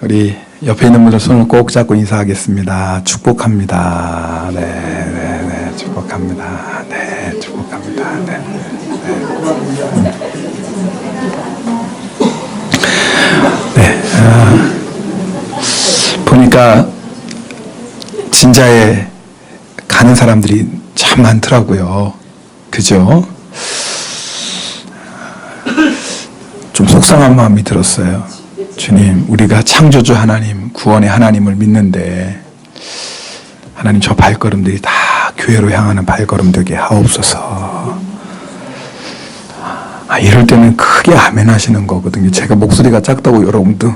우리 옆에 있는 분들 손을 꼭 잡고 인사하겠습니다. 축복합니다. 네, 축복합니다. 네, 축복합니다. 네. 보니까 진자에 가는 사람들이 참 많더라고요. 그죠? 좀 속상한 마음이 들었어요. 주님, 우리가 창조주 하나님, 구원의 하나님을 믿는데 하나님 저 발걸음들이 다 교회로 향하는 발걸음 되게 하옵소서. 이럴 때는 크게 아멘 하시는 거거든요. 제가 목소리가 작다고 여러분도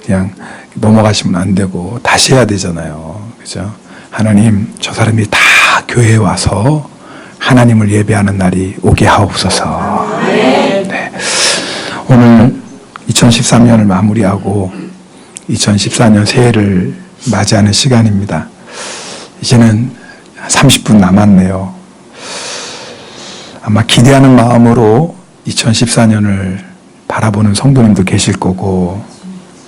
그냥 넘어가시면 안 되고 다시 해야 되잖아요. 그죠? 하나님, 저 사람이 다 교회에 와서 하나님을 예배하는 날이 오게 하옵소서. 네. 오늘 2013년을 마무리하고 2014년 새해를 맞이하는 시간입니다. 이제는 30분 남았네요. 아마 기대하는 마음으로 2014년을 바라보는 성도님도 계실 거고,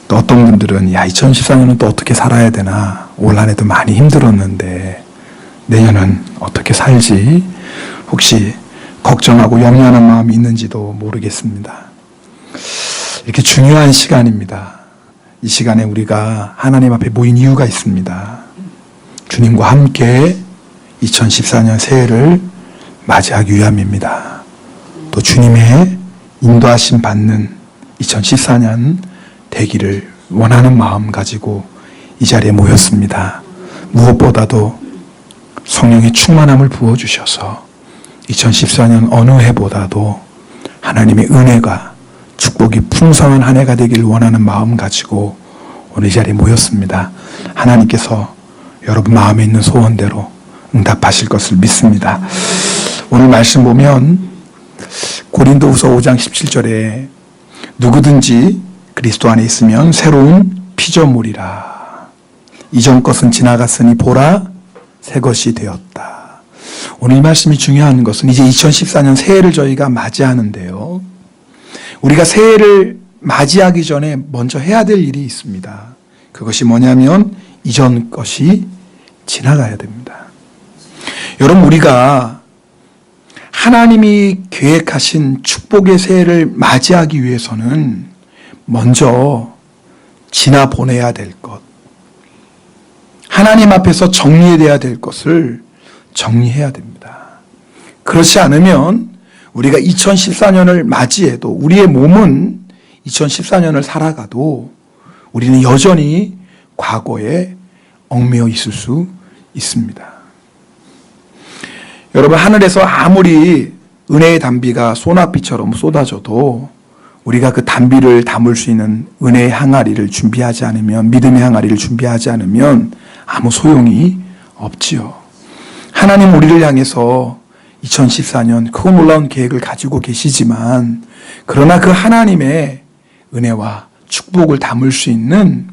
또 어떤 분들은 2014년은 또 어떻게 살아야 되나, 올 한 해도 많이 힘들었는데 내년은 어떻게 살지 혹시 걱정하고 염려하는 마음이 있는지도 모르겠습니다. 이렇게 중요한 시간입니다. 이 시간에 우리가 하나님 앞에 모인 이유가 있습니다. 주님과 함께 2014년 새해를 맞이하기 위함입니다. 또 주님의 인도하심 받는 2014년 되기를 원하는 마음 가지고 이 자리에 모였습니다. 무엇보다도 성령의 충만함을 부어주셔서 2014년 어느 해보다도 하나님의 은혜가 축복이 풍성한 한 해가 되기를 원하는 마음 가지고 오늘 이 자리에 모였습니다. 하나님께서 여러분 마음에 있는 소원대로 응답하실 것을 믿습니다. 오늘 말씀 보면 고린도후서 5장 17절에 누구든지 그리스도 안에 있으면 새로운 피조물이라. 이전 것은 지나갔으니 보라 새 것이 되었다. 오늘 이 말씀이 중요한 것은 이제 2014년 새해를 저희가 맞이하는데요. 우리가 새해를 맞이하기 전에 먼저 해야 될 일이 있습니다. 그것이 뭐냐면 이전 것이 지나가야 됩니다. 여러분, 우리가 하나님이 계획하신 축복의 새해를 맞이하기 위해서는 먼저 지나보내야 될 것, 하나님 앞에서 정리해야 될 것을 정리해야 됩니다. 그렇지 않으면 우리가 2014년을 맞이해도 우리의 몸은 2014년을 살아가도 우리는 여전히 과거에 얽매여 있을 수 있습니다. 여러분, 하늘에서 아무리 은혜의 담비가 소낙비처럼 쏟아져도 우리가 그 담비를 담을 수 있는 은혜의 항아리를 준비하지 않으면, 믿음의 항아리를 준비하지 않으면 아무 소용이 없지요. 하나님 우리를 향해서 2014년 크고 놀라운 계획을 가지고 계시지만, 그러나 그 하나님의 은혜와 축복을 담을 수 있는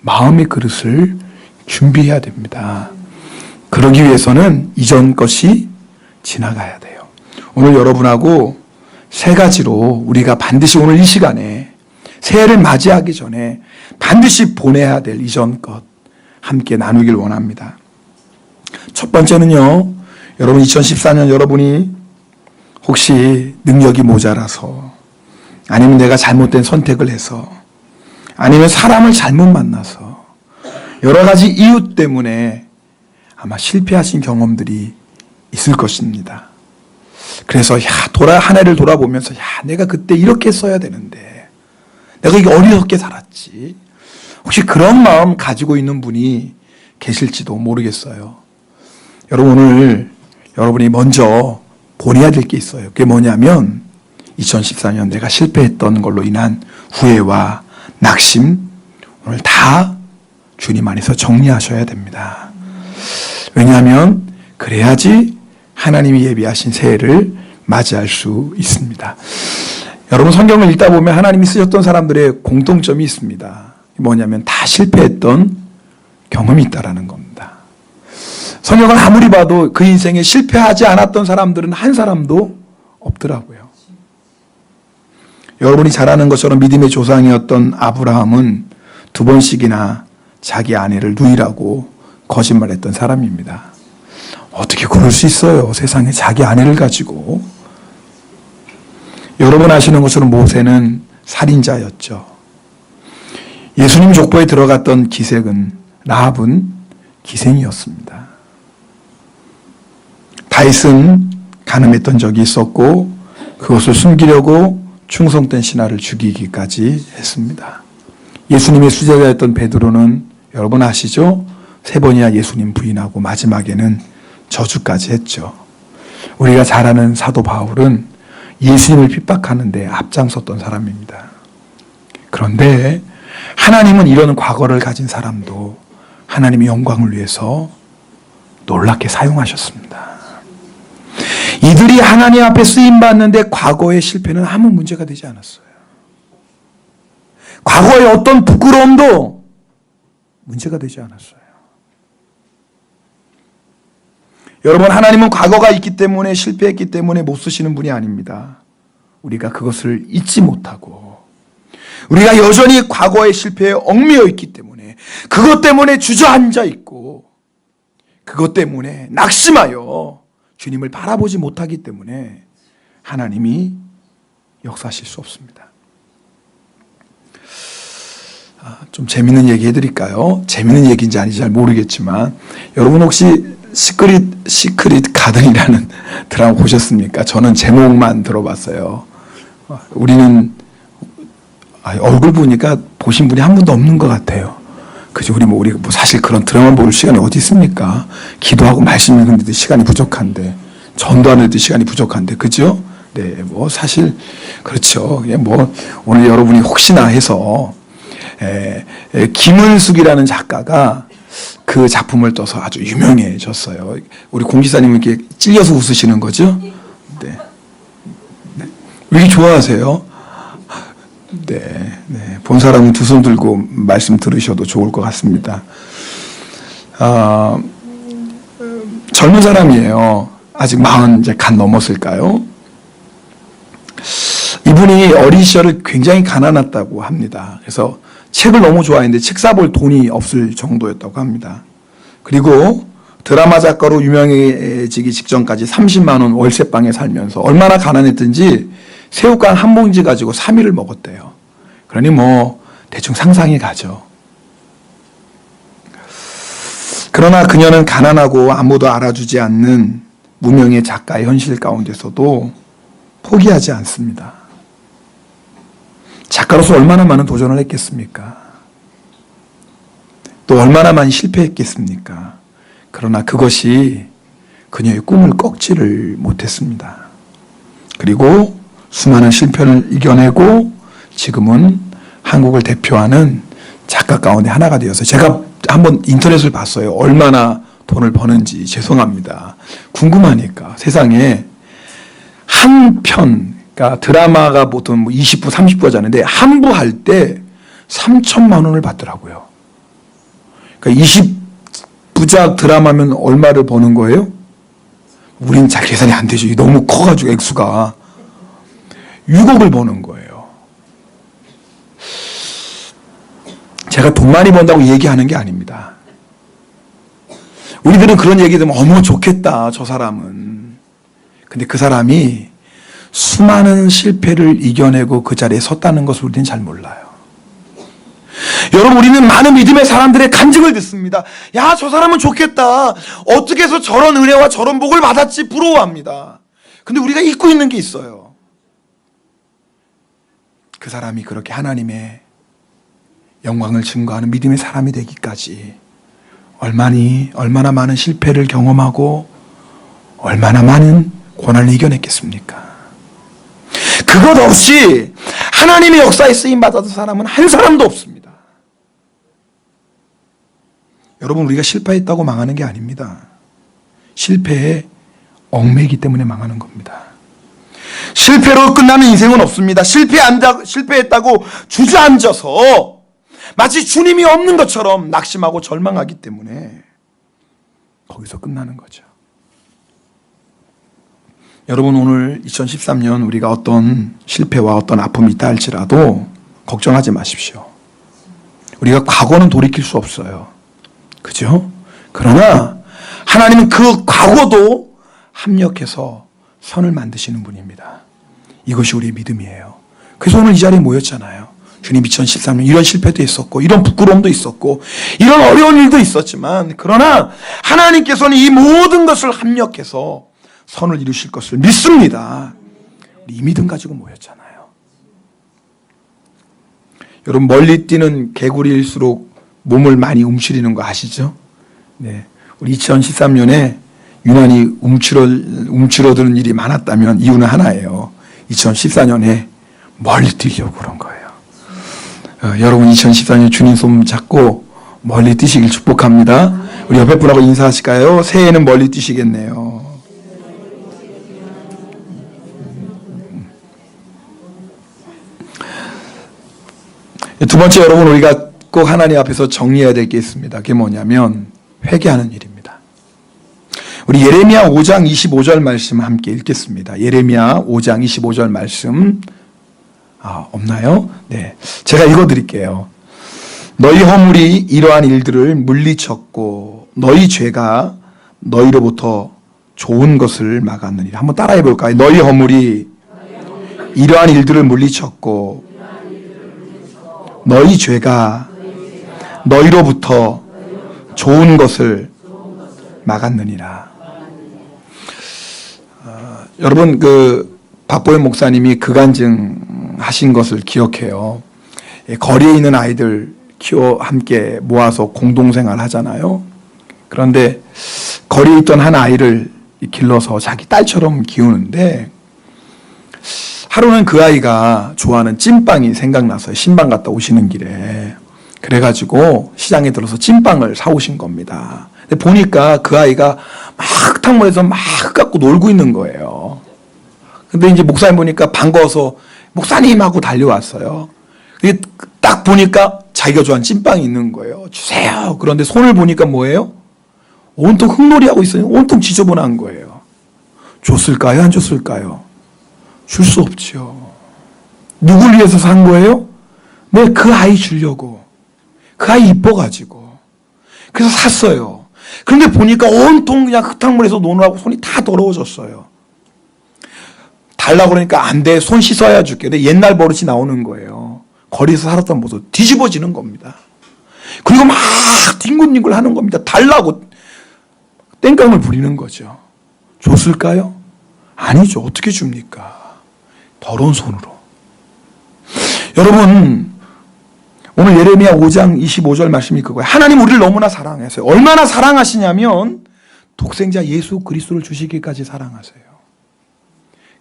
마음의 그릇을 준비해야 됩니다. 그러기 위해서는 이전 것이 지나가야 돼요. 오늘 여러분하고 세 가지로 우리가 반드시 오늘 이 시간에 새해를 맞이하기 전에 반드시 보내야 될 이전 것 함께 나누길 원합니다. 첫 번째는요, 여러분 2014년 여러분이 혹시 능력이 모자라서, 아니면 내가 잘못된 선택을 해서, 아니면 사람을 잘못 만나서 여러 가지 이유 때문에 아마 실패하신 경험들이 있을 것입니다. 그래서 한 해를 돌아보면서 내가 그때 이렇게 했어야 되는데, 내가 이게 어리석게 살았지. 혹시 그런 마음 가지고 있는 분이 계실지도 모르겠어요. 여러분, 오늘 여러분이 먼저 보내야 될 게 있어요. 그게 뭐냐면 2014년 내가 실패했던 걸로 인한 후회와 낙심, 오늘 다 주님 안에서 정리하셔야 됩니다. 왜냐하면 그래야지 하나님이 예비하신 새해를 맞이할 수 있습니다. 여러분, 성경을 읽다 보면 하나님이 쓰셨던 사람들의 공통점이 있습니다. 뭐냐면 다 실패했던 경험이 있다라는 겁니다. 성경을 아무리 봐도 그 인생에 실패하지 않았던 사람들은 한 사람도 없더라고요. 여러분이 잘 아는 것처럼 믿음의 조상이었던 아브라함은 2번씩이나 자기 아내를 누이라고 거짓말했던 사람입니다. 어떻게 그럴 수 있어요? 세상에 자기 아내를 가지고. 여러분 아시는 것처럼 모세는 살인자였죠. 예수님 족보에 들어갔던 기색은 라합은 기생이었습니다. 다윗은 간음했던 적이 있었고 그것을 숨기려고 충성된 신하를 죽이기까지 했습니다. 예수님의 수제자였던 베드로는 여러분 아시죠? 3번이나 예수님 부인하고 마지막에는 저주까지 했죠. 우리가 잘 아는 사도 바울은 예수님을 핍박하는 데 앞장섰던 사람입니다. 그런데 하나님은 이런 과거를 가진 사람도 하나님의 영광을 위해서 놀랍게 사용하셨습니다. 이들이 하나님 앞에 쓰임받는데 과거의 실패는 아무 문제가 되지 않았어요. 과거의 어떤 부끄러움도 문제가 되지 않았어요. 여러분, 하나님은 과거가 있기 때문에, 실패했기 때문에 못 쓰시는 분이 아닙니다. 우리가 그것을 잊지 못하고 우리가 여전히 과거의 실패에 얽매여 있기 때문에, 그것 때문에 주저앉아 있고 그것 때문에 낙심하여 주님을 바라보지 못하기 때문에 하나님이 역사하실 수 없습니다. 좀 재밌는 얘기 해드릴까요? 재밌는 얘기인지 아닌지 잘 모르겠지만, 여러분 혹시 시크릿 가든이라는 드라마 보셨습니까? 저는 제목만 들어봤어요. 우리는 얼굴 보니까 보신 분이 한 분도 없는 것 같아요. 그죠? 우리 사실 그런 드라마 볼 시간이 어디 있습니까? 기도하고 말씀 읽는데도 시간이 부족한데, 전도하는데도 시간이 부족한데, 그죠? 네, 사실 그렇죠. 오늘 여러분이 혹시나 해서 김은숙이라는 작가가 그 작품을 떠서 아주 유명해졌어요. 우리 공지사님은 이렇게 찔려서 웃으시는 거죠? 네. 왜 이렇게 좋아하세요? 네. 본 사람은 두 손 들고 말씀 들으셔도 좋을 것 같습니다. 젊은 사람이에요. 아직 40 이제 간 넘었을까요? 이분이 어린 시절을 굉장히 가난했다고 합니다. 그래서 책을 너무 좋아했는데 책 사볼 돈이 없을 정도였다고 합니다. 그리고 드라마 작가로 유명해지기 직전까지 30만 원 월세방에 살면서 얼마나 가난했든지 새우깡 한 봉지 가지고 3일을 먹었대요. 그러니 대충 상상이 가죠. 그러나 그녀는 가난하고 아무도 알아주지 않는 무명의 작가의 현실 가운데서도 포기하지 않습니다. 작가로서 얼마나 많은 도전을 했겠습니까? 또 얼마나 많이 실패했겠습니까? 그러나 그것이 그녀의 꿈을 꺾지를 못했습니다. 그리고 수많은 실패를 이겨내고 지금은 한국을 대표하는 작가 가운데 하나가 되어서, 제가 한번 인터넷을 봤어요. 얼마나 돈을 버는지. 죄송합니다. 궁금하니까. 세상에 한 편, 그러니까 드라마가 보통 20부, 30부가 자는데 한 부 할 때 3천만 원을 받더라고요. 그러니까 20부작 드라마면 얼마를 버는 거예요? 우린 잘 계산이 안 되죠. 너무 커가지고 액수가 6억을 버는 거예요. 제가 돈 많이 번다고 얘기하는 게 아닙니다. 우리들은 그런 얘기 들으면 어머 좋겠다 저 사람은. 근데 그 사람이 수많은 실패를 이겨내고 그 자리에 섰다는 것을 우리는 잘 몰라요. 여러분, 우리는 많은 믿음의 사람들의 간증을 듣습니다. 야, 저 사람은 좋겠다. 어떻게 해서 저런 은혜와 저런 복을 받았지 부러워합니다. 근데 우리가 잊고 있는 게 있어요. 그 사람이 그렇게 하나님의 영광을 증거하는 믿음의 사람이 되기까지 얼마나 많은 실패를 경험하고 얼마나 많은 고난을 이겨냈겠습니까? 그것 없이 하나님의 역사에 쓰임받았던 사람은 한 사람도 없습니다. 여러분, 우리가 실패했다고 망하는 게 아닙니다. 실패에 얽매이기 때문에 망하는 겁니다. 실패로 끝나는 인생은 없습니다. 실패했다고 주저앉아서 마치 주님이 없는 것처럼 낙심하고 절망하기 때문에 거기서 끝나는 거죠. 여러분, 오늘 2013년 우리가 어떤 실패와 어떤 아픔이 있다 할지라도 걱정하지 마십시오. 우리가 과거는 돌이킬 수 없어요. 그죠? 그러나 하나님은 그 과거도 합력해서 선을 만드시는 분입니다. 이것이 우리의 믿음이에요. 그래서 오늘 이 자리에 모였잖아요. 주님 2013년 이런 실패도 있었고 이런 부끄러움도 있었고 이런 어려운 일도 있었지만 그러나 하나님께서는 이 모든 것을 합력해서 선을 이루실 것을 믿습니다. 이 믿음 가지고 모였잖아요. 여러분 멀리 뛰는 개구리일수록 몸을 많이 움츠리는 거 아시죠? 네, 우리 2013년에 유난히 움츠러드는 일이 많았다면 이유는 하나예요. 2014년에 멀리 뛰려고 그런 거예요. 여러분 2014년 주님 손 잡고 멀리 뛰시길 축복합니다. 우리 옆에 분하고 인사하실까요? 새해에는 멀리 뛰시겠네요. 두 번째 여러분 우리가 꼭 하나님 앞에서 정리해야 될 게 있습니다. 그게 뭐냐면 회개하는 일입니다. 우리 예레미야 5장 25절 말씀 함께 읽겠습니다. 예레미야 5장 25절 말씀 없나요? 네, 제가 읽어드릴게요. 너희 허물이 이러한 일들을 물리쳤고 너희 죄가 너희로부터 좋은 것을 막았느니라. 한번 따라해 볼까요? 너희 허물이 이러한 일들을 물리쳤고 너희 죄가 너희로부터 좋은 것을 막았느니라. 여러분 박보현 목사님이 그간증 하신 것을 기억해요. 거리에 있는 아이들 함께 모아서 공동생활 하잖아요. 그런데 거리에 있던 한 아이를 길러서 자기 딸처럼 키우는데 하루는 그 아이가 좋아하는 찐빵이 생각나서요. 신방 갔다 오시는 길에. 그래가지고 시장에 들어서 찐빵을 사오신 겁니다. 근데 보니까 그 아이가 막 흙탕물에서 막 갖고 놀고 있는 거예요. 근데 이제 목사님 보니까 반가워서 목사님하고 달려왔어요. 딱 보니까 자기가 좋아하는 찐빵이 있는 거예요. 주세요. 그런데 손을 보니까 뭐예요? 온통 흙놀이하고 있어요. 온통 지저분한 거예요. 줬을까요? 안 줬을까요? 줄 수 없죠. 누굴 위해서 산 거예요? 네, 그 아이 주려고. 그 아이 이뻐가지고. 그래서 샀어요. 그런데 보니까 온통 그냥 흙탕물에서 노느라고 손이 다 더러워졌어요. 달라고 그러니까 안 돼. 손 씻어야 줄게. 근데 옛날 버릇이 나오는 거예요. 거리에서 살았던 모습 뒤집어지는 겁니다. 그리고 막 뒹굴뒹굴 하는 겁니다. 달라고 땡깡을 부리는 거죠. 줬을까요? 아니죠. 어떻게 줍니까? 더러운 손으로. 여러분 오늘 예레미야 5장 25절 말씀이 그거예요. 하나님 우리를 너무나 사랑하세요. 얼마나 사랑하시냐면 독생자 예수 그리스도를 주시기까지 사랑하세요.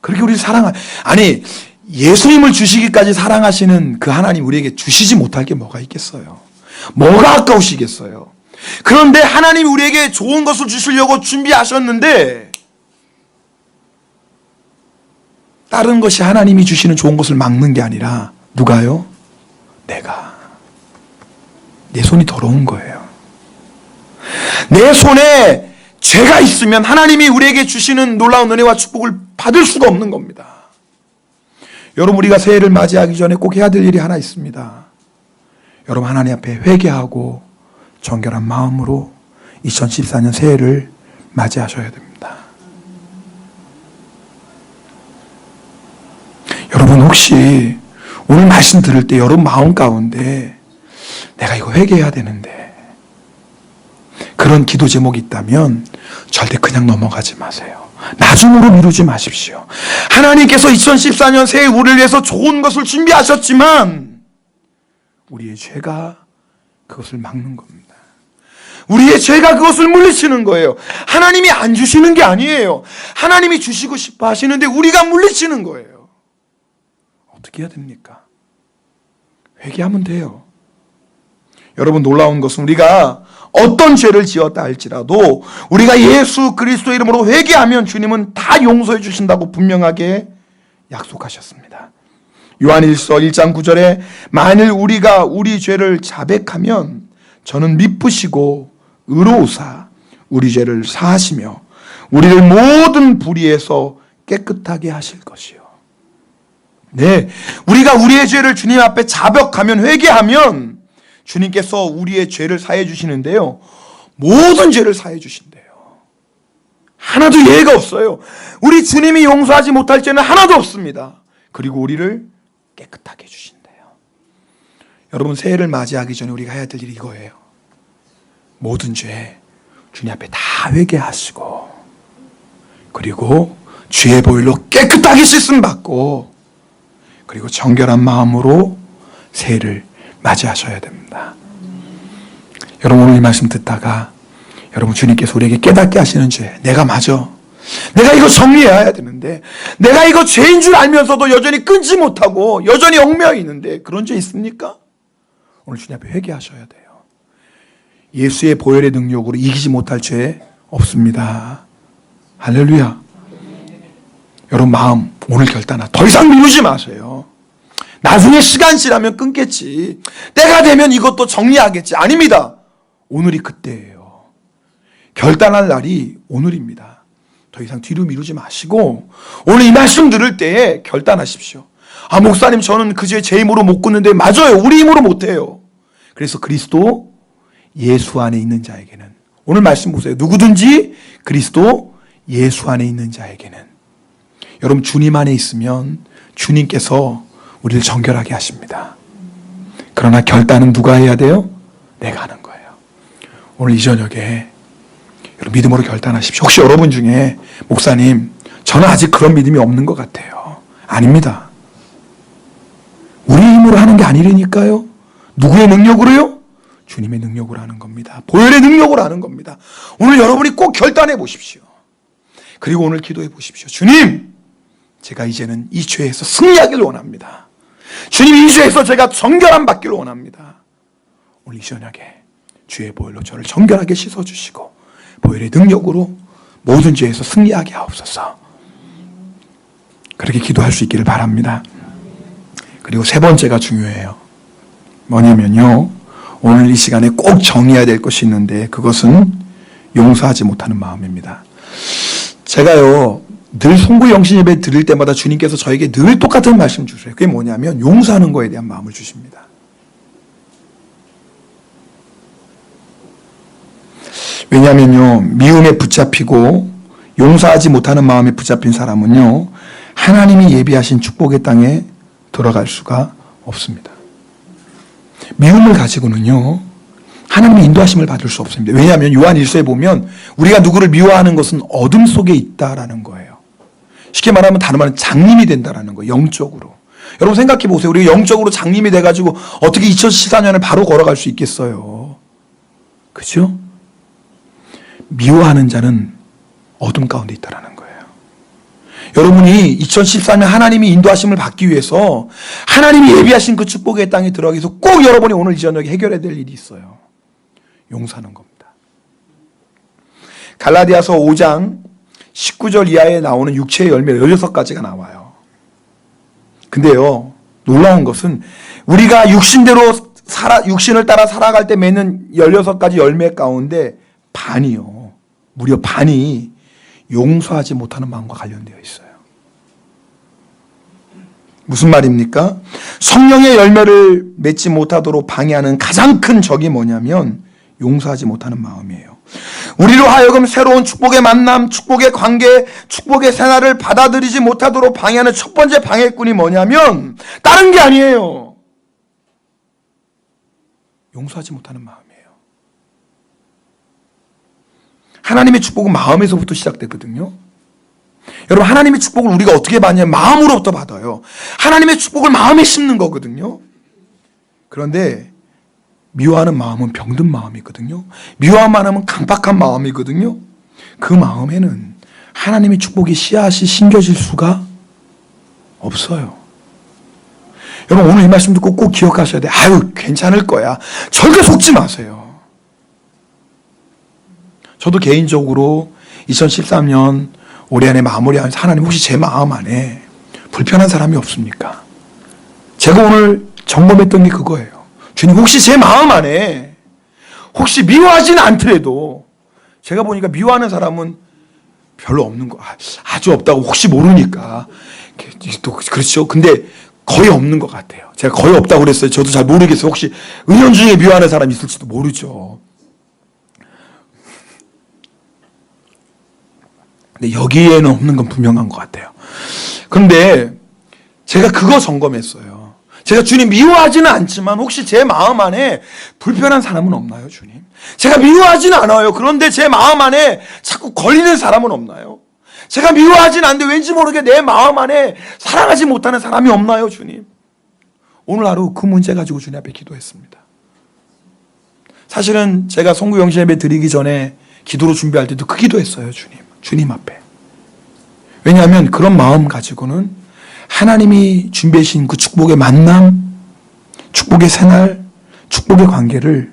그렇게 우리를 아니 예수님을 주시기까지 사랑하시는 그 하나님 우리에게 주시지 못할 게 뭐가 있겠어요? 뭐가 아까우시겠어요? 그런데 하나님이 우리에게 좋은 것을 주시려고 준비하셨는데 다른 것이 하나님이 주시는 좋은 것을 막는 게 아니라 누가요? 내가. 내 손이 더러운 거예요. 내 손에 죄가 있으면 하나님이 우리에게 주시는 놀라운 은혜와 축복을 받을 수가 없는 겁니다. 여러분 우리가 새해를 맞이하기 전에 꼭 해야 될 일이 하나 있습니다. 여러분 하나님 앞에 회개하고 정결한 마음으로 2014년 새해를 맞이하셔야 됩니다. 여러분 혹시 오늘 말씀 들을 때 여러분 마음 가운데 내가 이거 회개해야 되는데 그런 기도 제목이 있다면 절대 그냥 넘어가지 마세요. 나중으로 미루지 마십시오. 하나님께서 2014년 새해 우리를 위해서 좋은 것을 준비하셨지만 우리의 죄가 그것을 막는 겁니다. 우리의 죄가 그것을 물리치는 거예요. 하나님이 안 주시는 게 아니에요. 하나님이 주시고 싶어 하시는데 우리가 물리치는 거예요. 어떻게 해야 됩니까? 회개하면 돼요. 여러분 놀라운 것은 우리가 어떤 죄를 지었다 할지라도 우리가 예수 그리스도의 이름으로 회개하면 주님은 다 용서해 주신다고 분명하게 약속하셨습니다. 요한일서 1장 9절에 만일 우리가 우리 죄를 자백하면 저는 미쁘시고 의로우사 우리 죄를 사하시며 우리를 모든 불의에서 깨끗하게 하실 것이요. 네, 우리가 우리의 죄를 주님 앞에 자백하면 회개하면 주님께서 우리의 죄를 사해 주시는데요, 모든 죄를 사해 주신대요. 하나도 예외가 없어요. 우리 주님이 용서하지 못할 죄는 하나도 없습니다. 그리고 우리를 깨끗하게 해주신대요. 여러분, 새해를 맞이하기 전에 우리가 해야 될 일이 이거예요. 모든 죄 주님 앞에 다 회개하시고, 그리고 주의 보혈로 깨끗하게 씻음 받고, 그리고 정결한 마음으로 새해를 맞이하셔야 됩니다. 여러분, 오늘 이 말씀 듣다가 여러분, 주님께서 우리에게 깨닫게 하시는 죄, 내가 맞아, 내가 이거 정리해야 되는데, 내가 이거 죄인 줄 알면서도 여전히 끊지 못하고 여전히 얽매여 있는데, 그런 죄 있습니까? 오늘 주님 앞에 회개하셔야 돼요. 예수의 보혈의 능력으로 이기지 못할 죄 없습니다. 할렐루야. 여러분, 마음 오늘 결단하, 더 이상 미루지 마세요. 나중에 시간 지나면 끊겠지, 때가 되면 이것도 정리하겠지. 아닙니다. 오늘이 그때예요. 결단할 날이 오늘입니다. 더 이상 뒤로 미루지 마시고 오늘 이 말씀 들을 때에 결단하십시오. 아, 목사님, 저는 그 죄 제 힘으로 못 끊는데. 맞아요, 우리 힘으로 못해요. 그래서 그리스도 예수 안에 있는 자에게는, 오늘 말씀 보세요. 누구든지 그리스도 예수 안에 있는 자에게는. 여러분, 주님 안에 있으면 주님께서 우리를 정결하게 하십니다. 그러나 결단은 누가 해야 돼요? 내가 하는 거예요. 오늘 이 저녁에 여러분, 믿음으로 결단하십시오. 혹시 여러분 중에, 목사님, 저는 아직 그런 믿음이 없는 것 같아요. 아닙니다. 우리 힘으로 하는 게 아니라니까요. 누구의 능력으로요? 주님의 능력으로 하는 겁니다. 보혈의 능력으로 하는 겁니다. 오늘 여러분이 꼭 결단해 보십시오. 그리고 오늘 기도해 보십시오. 주님, 제가 이제는 이 죄에서 승리하기를 원합니다. 주님, 이 죄에서 제가 정결함 받기를 원합니다. 오늘 이 저녁에 주의 보혈로 저를 정결하게 씻어주시고 보혈의 능력으로 모든 죄에서 승리하게 하옵소서. 그렇게 기도할 수 있기를 바랍니다. 그리고 세 번째가 중요해요. 뭐냐면요, 오늘 이 시간에 꼭 정해야 될 것이 있는데, 그것은 용서하지 못하는 마음입니다. 제가요, 늘 송구 영신 예배 드릴 때마다 주님께서 저에게 늘 똑같은 말씀 주세요. 그게 뭐냐면 용서하는 거에 대한 마음을 주십니다. 왜냐하면요, 미움에 붙잡히고 용서하지 못하는 마음에 붙잡힌 사람은요, 하나님이 예비하신 축복의 땅에 들어갈 수가 없습니다. 미움을 가지고는요, 하나님의 인도하심을 받을 수 없습니다. 왜냐하면 요한 1서에 보면 우리가 누구를 미워하는 것은 어둠 속에 있다라는 거예요. 쉽게 말하면, 다른 말은 장님이 된다라는 거예요. 영적으로. 여러분 생각해 보세요. 우리가 영적으로 장님이 돼가지고 어떻게 2014년을 바로 걸어갈 수 있겠어요? 그죠? 미워하는 자는 어둠 가운데 있다라는 거예요. 여러분이 2014년 하나님이 인도하심을 받기 위해서, 하나님이 예비하신 그 축복의 땅에 들어가기 위해서 꼭 여러분이 오늘 이 저녁에 해결해야 될 일이 있어요. 용서하는 겁니다. 갈라디아서 5장 19절 이하에 나오는 육체의 열매 16가지가 나와요. 근데요, 놀라운 것은 우리가 육신을 따라 살아갈 때 맺는 16가지 열매 가운데 반이요, 무려 반이 용서하지 못하는 마음과 관련되어 있어요. 무슨 말입니까? 성령의 열매를 맺지 못하도록 방해하는 가장 큰 적이 뭐냐면 용서하지 못하는 마음이에요. 우리로 하여금 새로운 축복의 만남, 축복의 관계, 축복의 생활을 받아들이지 못하도록 방해하는 첫 번째 방해꾼이 뭐냐면 다른 게 아니에요. 용서하지 못하는 마음이에요. 하나님의 축복은 마음에서부터 시작되거든요. 여러분, 하나님의 축복을 우리가 어떻게 받냐면 마음으로부터 받아요. 하나님의 축복을 마음에 심는 거거든요. 그런데 미워하는 마음은 병든 마음이거든요. 미워한 마음은 강박한 마음이거든요. 그 마음에는 하나님의 축복이 씨앗이 심겨질 수가 없어요. 여러분, 오늘 이 말씀 듣고 꼭 기억하셔야 돼요. 아유, 괜찮을 거야. 절대 속지 마세요. 저도 개인적으로 2013년 올해 안에 마무리하면서, 하나님, 혹시 제 마음 안에 불편한 사람이 없습니까? 제가 오늘 점검했던 게 그거예요. 주님, 혹시 제 마음 안에 혹시 미워하지는 않더라도, 제가 보니까 미워하는 사람은 별로 없는 거, 아주 없다고, 혹시 모르니까. 또 그렇죠. 근데 거의 없는 것 같아요. 제가 거의 없다고 그랬어요. 저도 잘 모르겠어요. 혹시 은연중에 미워하는 사람이 있을지도 모르죠. 근데 여기에는 없는 건 분명한 것 같아요. 그런데 제가 그거 점검했어요. 제가 주님 미워하지는 않지만 혹시 제 마음 안에 불편한 사람은 없나요, 주님? 제가 미워하지는 않아요. 그런데 제 마음 안에 자꾸 걸리는 사람은 없나요? 제가 미워하지는 않는데 왠지 모르게 내 마음 안에 사랑하지 못하는 사람이 없나요, 주님? 오늘 하루 그 문제 가지고 주님 앞에 기도했습니다. 사실은 제가 송구 영신 예배 드리기 전에 기도로 준비할 때도 그 기도했어요, 주님 앞에. 왜냐하면 그런 마음 가지고는 하나님이 준비하신 그 축복의 만남, 축복의 생활, 축복의 관계를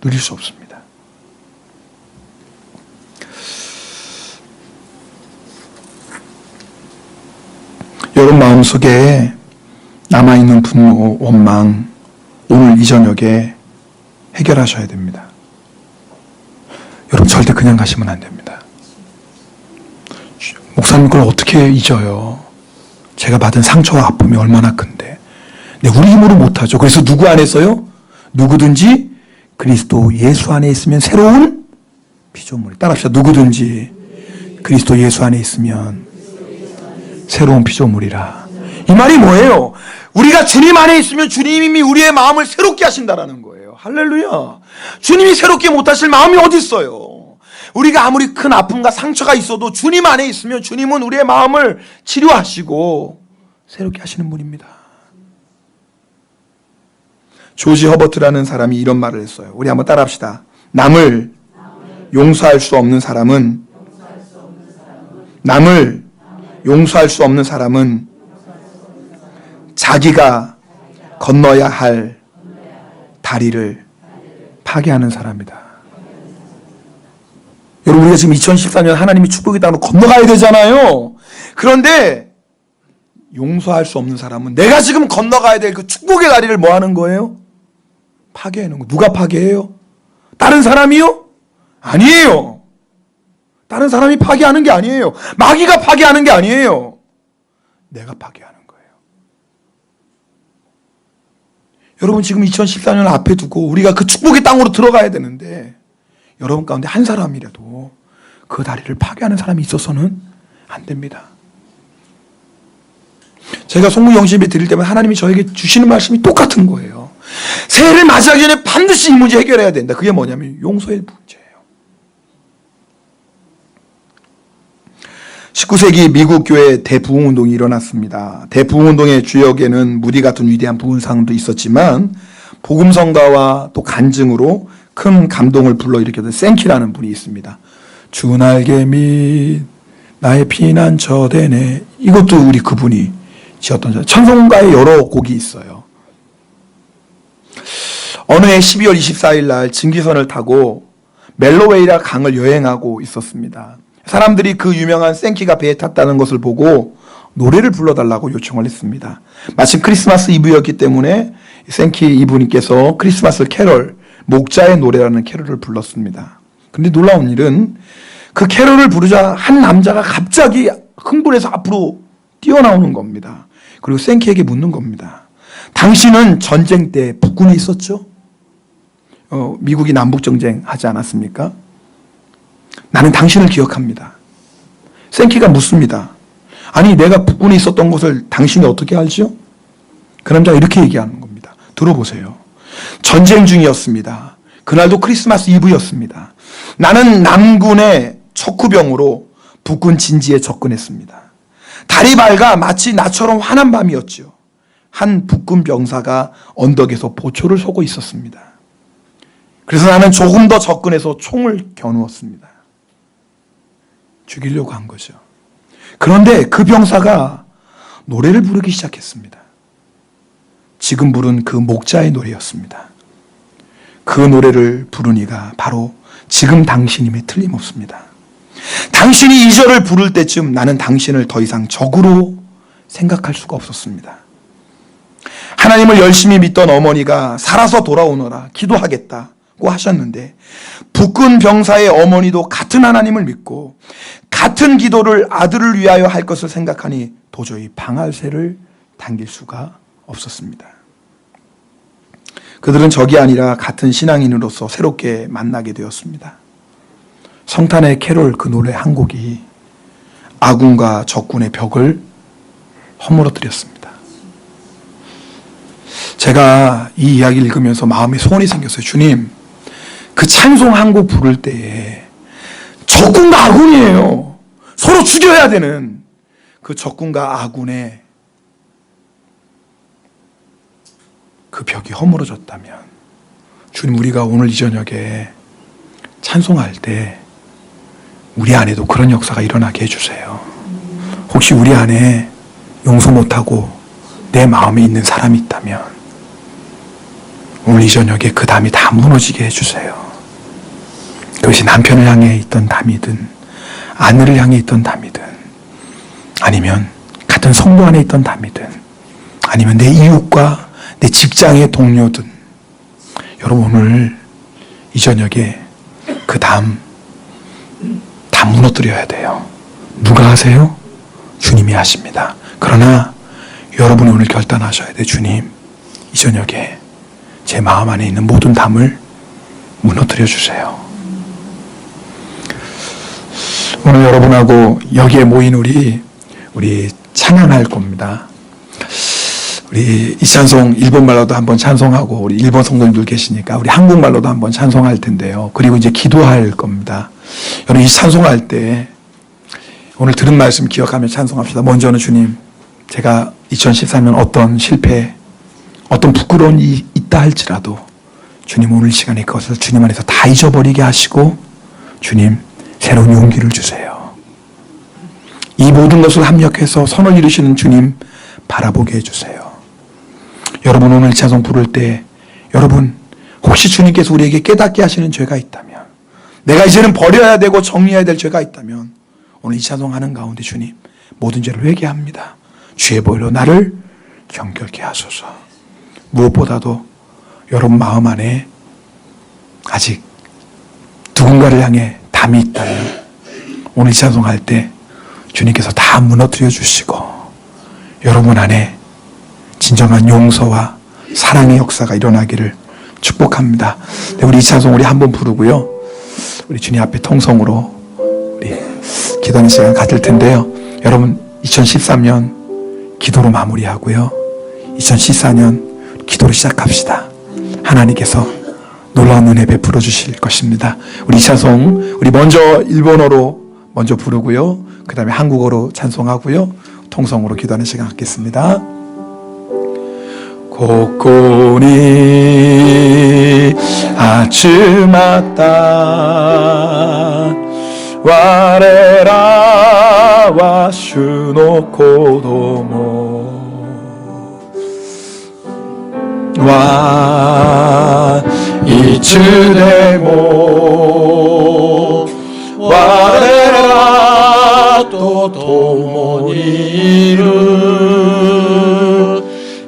누릴 수 없습니다. 여러분 마음속에 남아있는 분노, 원망, 오늘 이 저녁에 해결하셔야 됩니다. 여러분 절대 그냥 가시면 안 됩니다. 목사님 그걸 어떻게 잊어요? 제가 받은 상처와 아픔이 얼마나 큰데. 네, 우리 힘으로 못하죠. 그래서 누구 안에서요? 누구든지 그리스도 예수 안에 있으면 새로운 피조물. 따라합시다. 누구든지 그리스도 예수 안에 있으면 새로운 피조물이라. 이 말이 뭐예요? 우리가 주님 안에 있으면 주님이 우리의 마음을 새롭게 하신다라는 거예요. 할렐루야. 주님이 새롭게 못하실 마음이 어디 있어요? 우리가 아무리 큰 아픔과 상처가 있어도 주님 안에 있으면 주님은 우리의 마음을 치료하시고 새롭게 하시는 분입니다. 조지 허버트라는 사람이 이런 말을 했어요. 우리 한번 따라합시다. 남을 용서할 수 없는 사람은 남을 용서할 수 없는 사람은 자기가 건너야 할 다리를 파괴하는 사람이다. 여러분 우리가 지금 2014년 하나님이 축복의 땅으로 건너가야 되잖아요. 그런데 용서할 수 없는 사람은 내가 지금 건너가야 될 그 축복의 다리를 뭐 하는 거예요? 파괴하는 거. 누가 파괴해요? 다른 사람이요? 아니에요. 다른 사람이 파괴하는 게 아니에요. 마귀가 파괴하는 게 아니에요. 내가 파괴하는 거예요. 여러분 지금 2014년 앞에 두고 우리가 그 축복의 땅으로 들어가야 되는데 여러분 가운데 한 사람이라도 그 다리를 파괴하는 사람이 있어서는 안 됩니다. 제가 송구 영신예배 드릴 때마다 하나님이 저에게 주시는 말씀이 똑같은 거예요. 새해를 맞이하기 전에 반드시 이 문제 해결해야 된다. 그게 뭐냐면 용서의 문제예요. 19세기 미국 교회 대부흥운동이 일어났습니다. 대부흥운동의 주역에는 무디 같은 위대한 부흥사도 있었지만 복음성가와 또 간증으로 큰 감동을 불러일으켰던 생키라는 분이 있습니다. 주 날개 및 나의 피난처 되네. 이것도 우리 그분이 지었던 찬송가에 여러 곡이 있어요. 어느 해 12월 24일 날 증기선을 타고 멜로웨이라 강을 여행하고 있었습니다. 사람들이 그 유명한 생키가 배에 탔다는 것을 보고 노래를 불러달라고 요청을 했습니다. 마침 크리스마스 이브였기 때문에 생키 이브님께서 크리스마스 캐럴, 목자의 노래라는 캐럴을 불렀습니다. 그런데 놀라운 일은 그 캐럴을 부르자 한 남자가 갑자기 흥분해서 앞으로 뛰어나오는 겁니다. 그리고 생키에게 묻는 겁니다. 당신은 전쟁 때 북군에 있었죠? 미국이 남북전쟁 하지 않았습니까? 나는 당신을 기억합니다. 생키가 묻습니다. 아니 내가 북군에 있었던 것을 당신이 어떻게 알죠? 그 남자가 이렇게 얘기하는 겁니다. 들어보세요. 전쟁 중이었습니다. 그날도 크리스마스 이브였습니다. 나는 남군의 척후병으로 북군 진지에 접근했습니다. 달이 밝아 마치 나처럼 환한 밤이었죠. 한 북군 병사가 언덕에서 보초를 서고 있었습니다. 그래서 나는 조금 더 접근해서 총을 겨누었습니다. 죽이려고 한 거죠. 그런데 그 병사가 노래를 부르기 시작했습니다. 지금 부른 그 목자의 노래였습니다. 그 노래를 부른 이가 바로 지금 당신임에 틀림없습니다. 당신이 이 절을 부를 때쯤 나는 당신을 더 이상 적으로 생각할 수가 없었습니다. 하나님을 열심히 믿던 어머니가 살아서 돌아오너라 기도하겠다고 하셨는데 북군 병사의 어머니도 같은 하나님을 믿고 같은 기도를 아들을 위하여 할 것을 생각하니 도저히 방아쇠를 당길 수가 없었습니다. 그들은 적이 아니라 같은 신앙인으로서 새롭게 만나게 되었습니다. 성탄의 캐롤 그 노래 한 곡이 아군과 적군의 벽을 허물어뜨렸습니다. 제가 이 이야기를 읽으면서 마음에 소원이 생겼어요. 주님, 그 찬송 한 곡 부를 때에 적군과 아군이에요. 서로 죽여야 되는 그 적군과 아군의 그 벽이 허물어졌다면, 주님, 우리가 오늘 이 저녁에 찬송할 때 우리 안에도 그런 역사가 일어나게 해주세요. 혹시 우리 안에 용서 못하고 내 마음에 있는 사람이 있다면 오늘 이 저녁에 그 담이 다 무너지게 해주세요. 그것이 남편을 향해 있던 담이든 아내를 향해 있던 담이든 아니면 같은 성도 안에 있던 담이든 아니면 내 이웃과 내 직장의 동료든, 여러분 오늘 이 저녁에 그 담 다 무너뜨려야 돼요. 누가 하세요? 주님이 하십니다. 그러나 여러분이 오늘 결단하셔야 돼요. 주님, 이 저녁에 제 마음 안에 있는 모든 담을 무너뜨려 주세요. 오늘 여러분하고 여기에 모인 우리 찬양할 겁니다. 우리 이 찬송 일본말로도 한번 찬송하고, 우리 일본 성도님들 계시니까 우리 한국말로도 한번 찬송할 텐데요. 그리고 이제 기도할 겁니다. 여러분 이 찬송할 때 오늘 들은 말씀 기억하며 찬송합시다. 먼저는 주님, 제가 2014년 어떤 실패, 어떤 부끄러운 일이 있다 할지라도 주님 오늘 시간에 그것을 주님 안에서 다 잊어버리게 하시고 주님 새로운 용기를 주세요. 이 모든 것을 합력해서 선을 이루시는 주님 바라보게 해주세요. 여러분 오늘 이 찬송 부를 때 여러분 혹시 주님께서 우리에게 깨닫게 하시는 죄가 있다면, 내가 이제는 버려야 되고 정리해야 될 죄가 있다면 오늘 이 찬송하는 가운데 주님 모든 죄를 회개합니다. 주의 보혈로 나를 정결케 하소서. 무엇보다도 여러분 마음 안에 아직 누군가를 향해 담이 있다면 오늘 이 찬송할 때 주님께서 다 무너뜨려 주시고 여러분 안에 진정한 용서와 사랑의 역사가 일어나기를 축복합니다. 네, 우리 이 찬송 우리 한번 부르고요. 우리 주님 앞에 통성으로 우리 기도하는 시간 가질 텐데요. 여러분 2013년 기도로 마무리하고요. 2014년 기도로 시작합시다. 하나님께서 놀라운 은혜 베풀어 주실 것입니다. 우리 이 찬송 우리 먼저 일본어로 먼저 부르고요. 그 다음에 한국어로 찬송하고요. 통성으로 기도하는 시간 갖겠습니다. ここに集まった我らは主の子供はいつでも我らと共にいる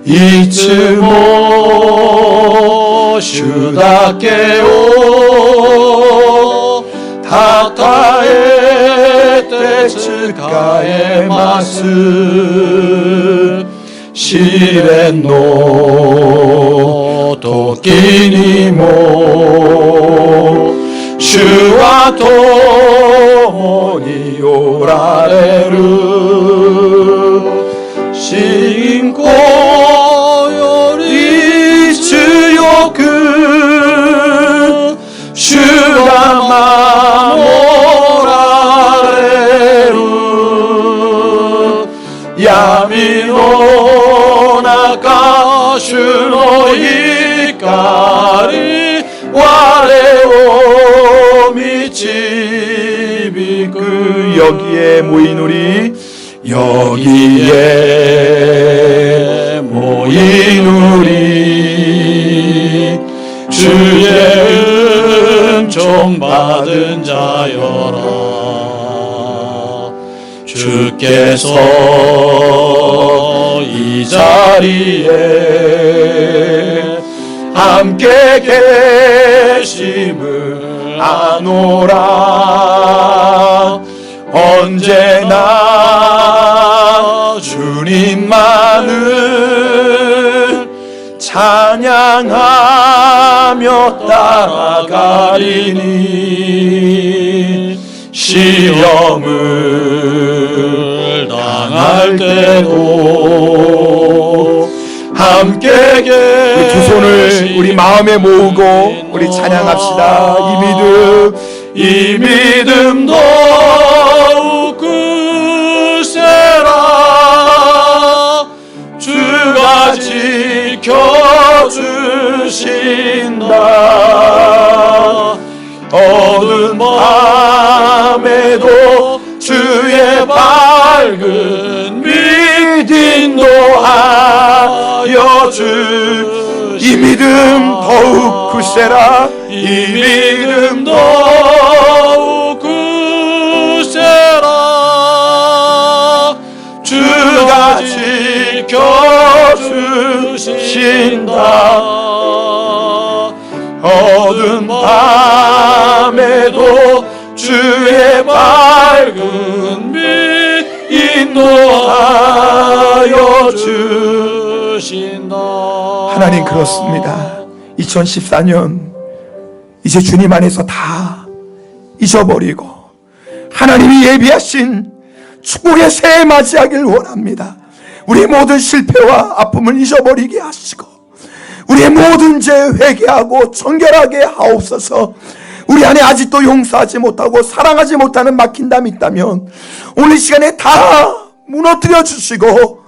いつも主だけをたたえて仕えます試練の時にも主は共におられる信仰より強く主が守られる闇の中主の光我を導く 여기에 모인 우리 여기에 모인 우리 주의 은총 받은 자여라 주께서 이 자리에 함께 계심을 아노라 언제나 주님만을 찬양하며 따라가리니 시험을 당할 때도 함께 우리 두 손을 우리 마음에 모으고 우리 찬양합시다. 이 믿음 더욱 굳세라. 주가 지켜주신다. 어두운 밤에도 주의 밝은 빛 인도하여 이 믿음 더욱 굳세라. 이 믿음 더욱 굳세라. 주가 지켜주신다. 어두운 밤에도 주의 밝은 빛 인도하여 주신다. 하나님, 그렇습니다. 2014년 이제 주님 안에서 다 잊어버리고 하나님이 예비하신 축복의 새해 맞이하길 원합니다. 우리의 모든 실패와 아픔을 잊어버리게 하시고 우리의 모든 죄 회개하고 정결하게 하옵소서. 우리 안에 아직도 용서하지 못하고 사랑하지 못하는 막힌담이 있다면 오늘 시간에 다 무너뜨려 주시고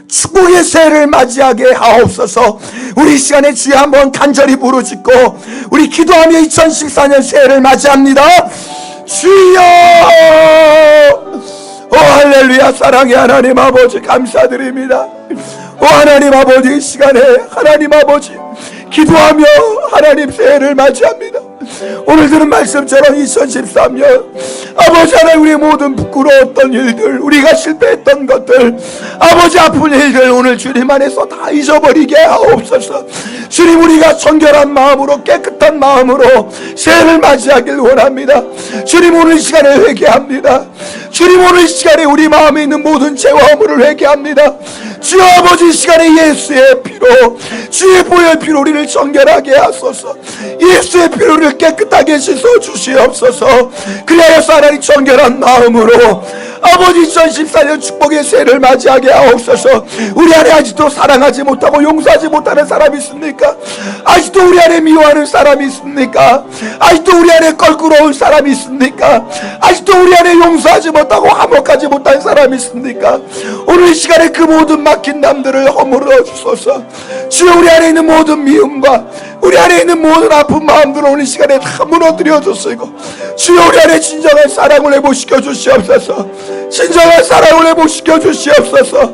축복의 새해를 맞이하게 하옵소서. 우리 시간에 주여 한번 간절히 부르짖고 우리 기도하며 2014년 새해를 맞이합니다. 주여! 오 할렐루야. 사랑의 하나님 아버지, 감사드립니다. 오 하나님 아버지, 이 시간에 하나님 아버지 기도하며 하나님 새해를 맞이합니다. 오늘 들은 말씀처럼 2013년 아버지 하나님, 우리의 모든 부끄러웠던 일들, 우리가 실패했던 것들, 아버지 아픈 일들 오늘 주님 안에서 다 잊어버리게 하옵소서. 주님, 우리가 정결한 마음으로 깨끗한 마음으로 새해를 맞이하길 원합니다. 주님, 오늘 시간에 회개합니다. 주님, 오늘 시간에 우리 마음에 있는 모든 죄와 허물을 회개합니다. 주여 아버지, 시간에 예수의 피로, 주의 보혈 피로 우리를 정결하게 하소서. 예수의 피로 우리를 깨끗하게 씻어 주시옵소서. 그리하여서 하나님 정결한 마음으로 아버지 2014년 축복의 새해를 맞이하게 하옵소서. 우리 안에 아직도 사랑하지 못하고 용서하지 못하는 사람이 있습니까? 아직도 우리 안에 미워하는 사람이 있습니까? 아직도 우리 안에 껄끄러운 사람이 있습니까? 아직도 우리 안에 용서하지 못하고 화목하지 못한 사람이 있습니까? 오늘 이 시간에 그 모든 막힌 남들을 허물어 주소서. 주여, 우리 안에 있는 모든 미움과 우리 안에 있는 모든 아픈 마음들을 오늘 시간에 다 무너뜨려 주시고 주여, 우리 안에 진정한 사랑을 회복시켜 주시옵소서. 진정한 사랑을 회복시켜 주시옵소서.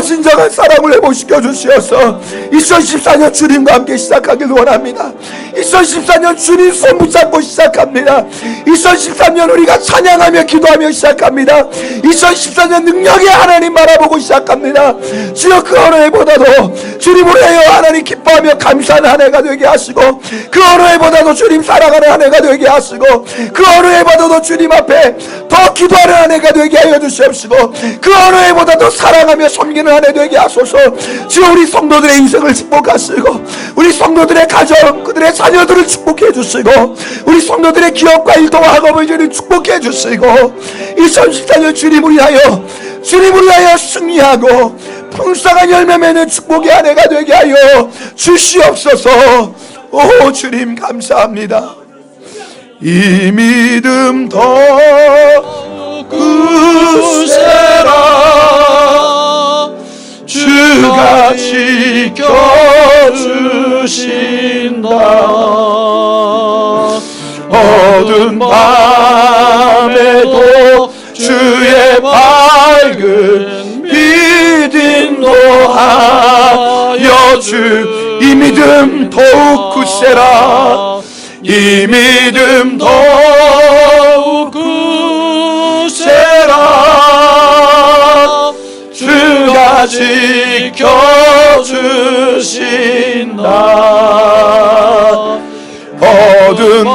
진정한 사랑을 회복시켜 주시옵소서. 2014년 주님과 함께 시작하길 원합니다. 2014년 주님 손 붙잡고 시작합니다. 2013년 우리가 찬양하며 기도하며 시작합니다. 2014년 능력의 하나님 바라보고 시작합니다. 주여, 그 어느 해보다도 주님으로 하여 하나님 기뻐하며 감사하는 한 해가 되게 하시고, 그 어느 해보다도 주님 사랑하는 한 해가 되게 하시고, 그 어느 해보다도 주님 앞에 더 기도하는 한 해가 되게 하여 주시옵시고, 그 어느 해보다도 사랑하며 섬기는 한 해 되게 하소서. 주여, 우리 성도들의 인생을 축복하시고 우리 성도들의 가정, 그들의 자녀들을 축복해 주시고 우리 성도들의 기업과 일터와 학업을 주님 축복해 주시고 2014년 주님을 위하여 승리하고 풍성한 열매 맺는 축복의 한 해가 되게 하여 주시옵소서. 오 주님, 감사합니다. 이 믿음 더 굳세라. 주가 지켜주신다. 어두운 밤에도 주의 밝은 빛 인도하여 이 믿음 더욱 굳세라. 이 믿음 더욱 굳세라. 주가 지켜주신다. 어두운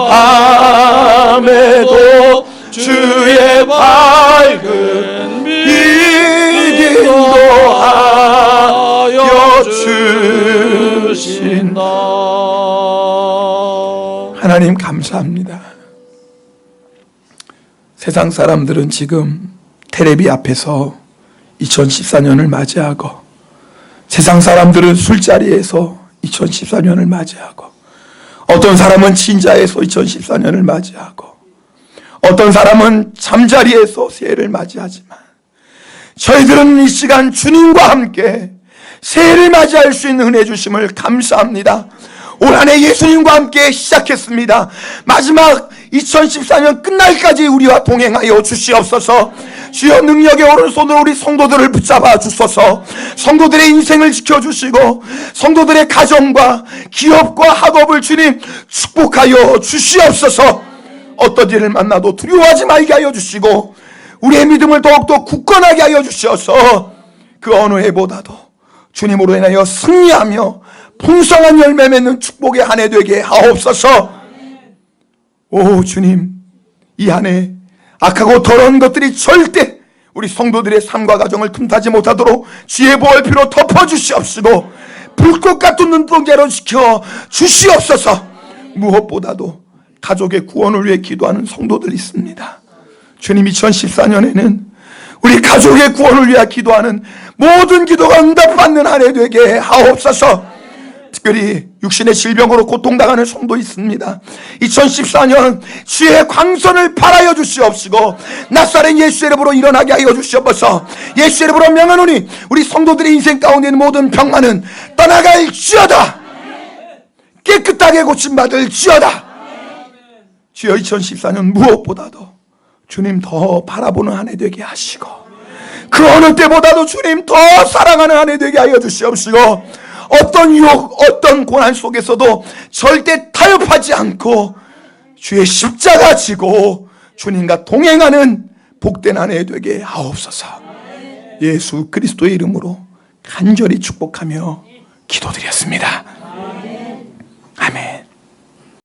밤에도 주의 밝은 빛 인도하여 주신다. 주신다. 하나님 감사합니다. 세상 사람들은 지금 텔레비 앞에서 2014년을 맞이하고, 세상 사람들은 술자리에서 2014년을 맞이하고, 어떤 사람은 진자에서 2014년을 맞이하고, 어떤 사람은 잠자리에서 새해를 맞이하지만, 저희들은 이 시간 주님과 함께 새해를 맞이할 수 있는 은혜 주심을 감사합니다. 올 한 해 예수님과 함께 시작했습니다. 마지막 2014년 끝날까지 우리와 동행하여 주시옵소서. 주여 능력의 오른손으로 우리 성도들을 붙잡아 주소서. 성도들의 인생을 지켜주시고 성도들의 가정과 기업과 학업을 주님 축복하여 주시옵소서. 어떤 일을 만나도 두려워하지 말게 하여 주시고 우리의 믿음을 더욱더 굳건하게 하여 주셔서 그 어느 해보다도 주님으로 인하여 승리하며 풍성한 열매 맺는 축복의 한 해 되게 하옵소서. 오 주님, 이 한 해 악하고 더러운 것들이 절대 우리 성도들의 삶과 가정을 틈타지 못하도록 주의 보혈 피로 덮어주시옵시고 불꽃 같은 눈동자로 지켜 주시옵소서. 무엇보다도 가족의 구원을 위해 기도하는 성도들이 있습니다. 주님, 2014년에는 우리 가족의 구원을 위해 기도하는 모든 기도가 응답받는 한 해 되게 하옵소서. 특별히 육신의 질병으로 고통당하는 성도 있습니다. 2014년 주의 광선을 발하여 주시옵시고 나사렛 예수 이름으로 일어나게 하여 주시옵소서. 예수 이름으로 명하노니 우리 성도들의 인생 가운데 있는 모든 병만은 떠나갈지어다. 깨끗하게 고침받을 지어다. 주여, 2014년 무엇보다도 주님 더 바라보는 한 해 되게 하시고 그 어느 때보다도 주님 더 사랑하는 한 해 되게 하여 주시옵시고 어떤 유혹, 어떤 고난 속에서도 절대 타협하지 않고 주의 십자가 지고 주님과 동행하는 복된 한 해 되게 하옵소서. 예수 그리스도의 이름으로 간절히 축복하며 기도드렸습니다. 아멘.